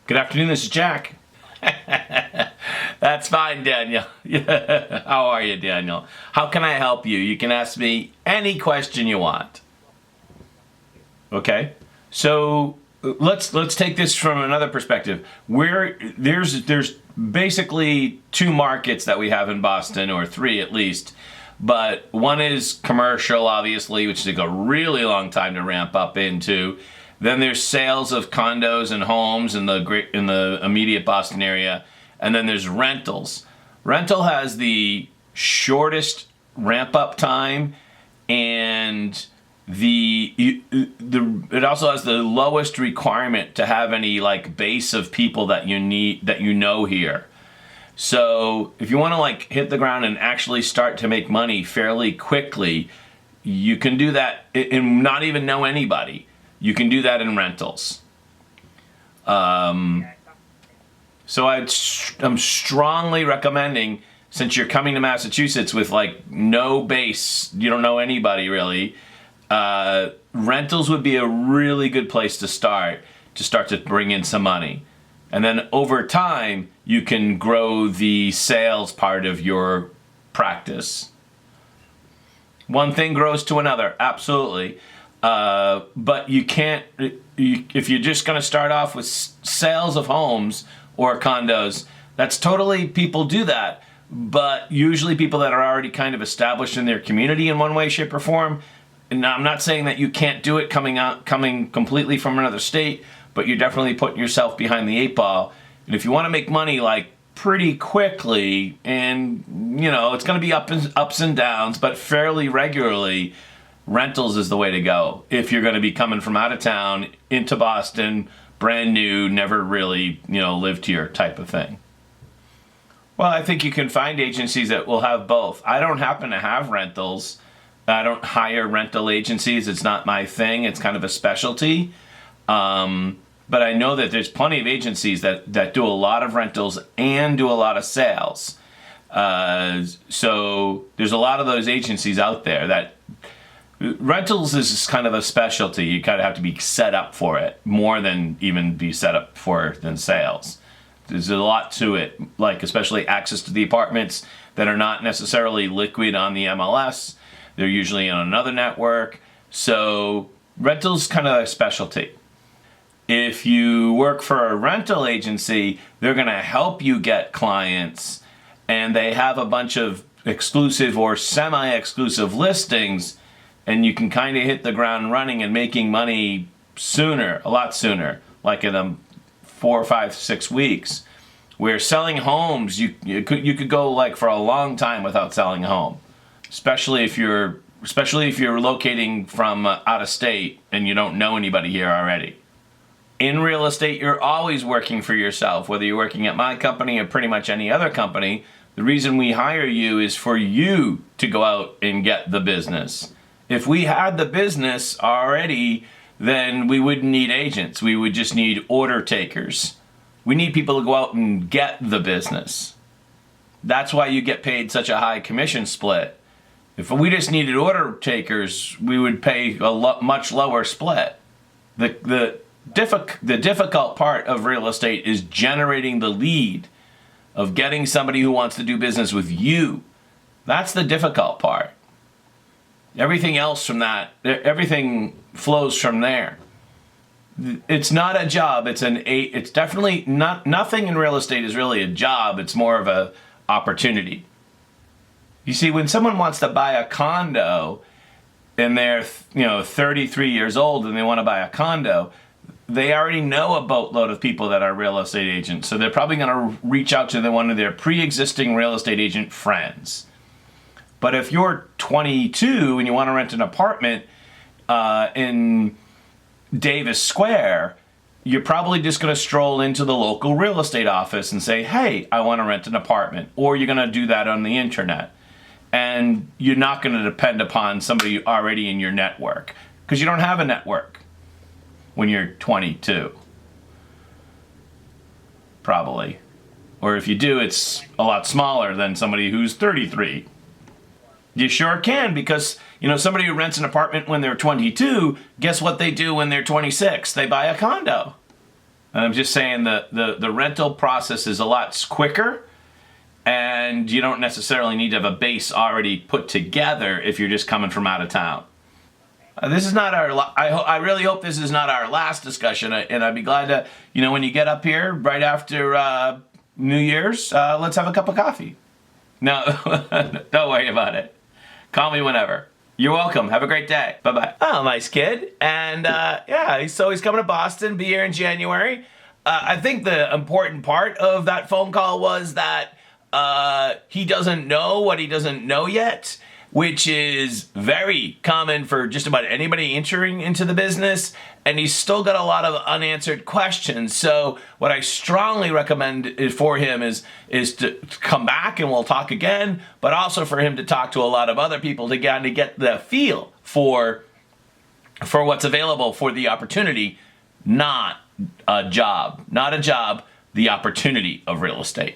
Good afternoon, this is Jack. That's fine, Daniel. How are you, Daniel? How can I help you? You can ask me any question you want. Okay? So let's take this from another perspective. There's basically two markets that we have in Boston, or three at least. But one is commercial, obviously, which takes a really long time to ramp up into. Then there's sales of condos and homes in the immediate Boston area, and then there's rentals. Rental has the shortest ramp up time, and it also has the lowest requirement to have any like base of people that you know here. So if you want to hit the ground and actually start to make money fairly quickly, you can do that and not even know anybody. You can do that in rentals. So I'm strongly recommending, since you're coming to Massachusetts with no base, you don't know anybody really, rentals would be a really good place to start to bring in some money. And then over time, you can grow the sales part of your practice. One thing grows to another, absolutely. But you can't, if you're just going to start off with sales of homes or condos, that's totally, people do that. But usually people that are already kind of established in their community in one way, shape, or form. And I'm not saying that you can't do it coming completely from another state, but you're definitely putting yourself behind the eight ball. And if you want to make money pretty quickly, and it's going to be ups and downs, but fairly regularly, rentals is the way to go. If you're going to be coming from out of town into Boston, brand new, never really lived here type of thing. Well, I think you can find agencies that will have both. I don't happen to have rentals. I don't hire rental agencies. It's not my thing. It's kind of a specialty. But I know that there's plenty of agencies that do a lot of rentals and do a lot of sales. So there's a lot of those agencies out there that rentals is kind of a specialty. You kind of have to be set up for it more than even be set up for it than sales. There's a lot to it, especially access to the apartments that are not necessarily liquid on the MLS. They're usually on another network. So rental's kind of a specialty. If you work for a rental agency, they're going to help you get clients, and they have a bunch of exclusive or semi-exclusive listings, and you can kind of hit the ground running and making money sooner, a lot sooner, like in 4, 5, 6 weeks. Where selling homes, you could go for a long time without selling a home, especially if you're locating from out of state and you don't know anybody here already. In real estate, you're always working for yourself, whether you're working at my company or pretty much any other company. The reason we hire you is for you to go out and get the business. If we had the business already, then we wouldn't need agents. We would just need order takers. We need people to go out and get the business. That's why you get paid such a high commission split. If we just needed order takers, we would pay a much lower split. The difficult part of real estate is generating the lead of getting somebody who wants to do business with you. That's the difficult part. Everything else everything flows from there. It's not a job. It's definitely not. Nothing in real estate is really a job. It's more of a opportunity. You see, when someone wants to buy a condo and they're 33 years old and they want to buy a condo, they already know a boatload of people that are real estate agents. So they're probably going to reach out to one of their pre-existing real estate agent friends. But if you're 22 and you want to rent an apartment in Davis Square, you're probably just going to stroll into the local real estate office and say, hey, I want to rent an apartment. Or you're going to do that on the internet. And you're not going to depend upon somebody already in your network, because you don't have a network when you're 22. Probably. Or if you do, it's a lot smaller than somebody who's 33. You sure can, because somebody who rents an apartment when they're 22, guess what they do when they're 26? They buy a condo. And I'm just saying the rental process is a lot quicker, and you don't necessarily need to have a base already put together if you're just coming from out of town. This is not our. I really hope this is not our last discussion, and I'd be glad to. When you get up here right after New Year's, let's have a cup of coffee. No, don't worry about it. Call me whenever. You're welcome. Have a great day. Bye-bye. Oh, nice kid. And yeah, so he's coming to Boston, be here in January. I think the important part of that phone call was that he doesn't know what he doesn't know yet, which is very common for just about anybody entering into the business, and he's still got a lot of unanswered questions. So what I strongly recommend for him is to come back and we'll talk again, but also for him to talk to a lot of other people to get the feel for what's available for the opportunity, not a job, the opportunity of real estate.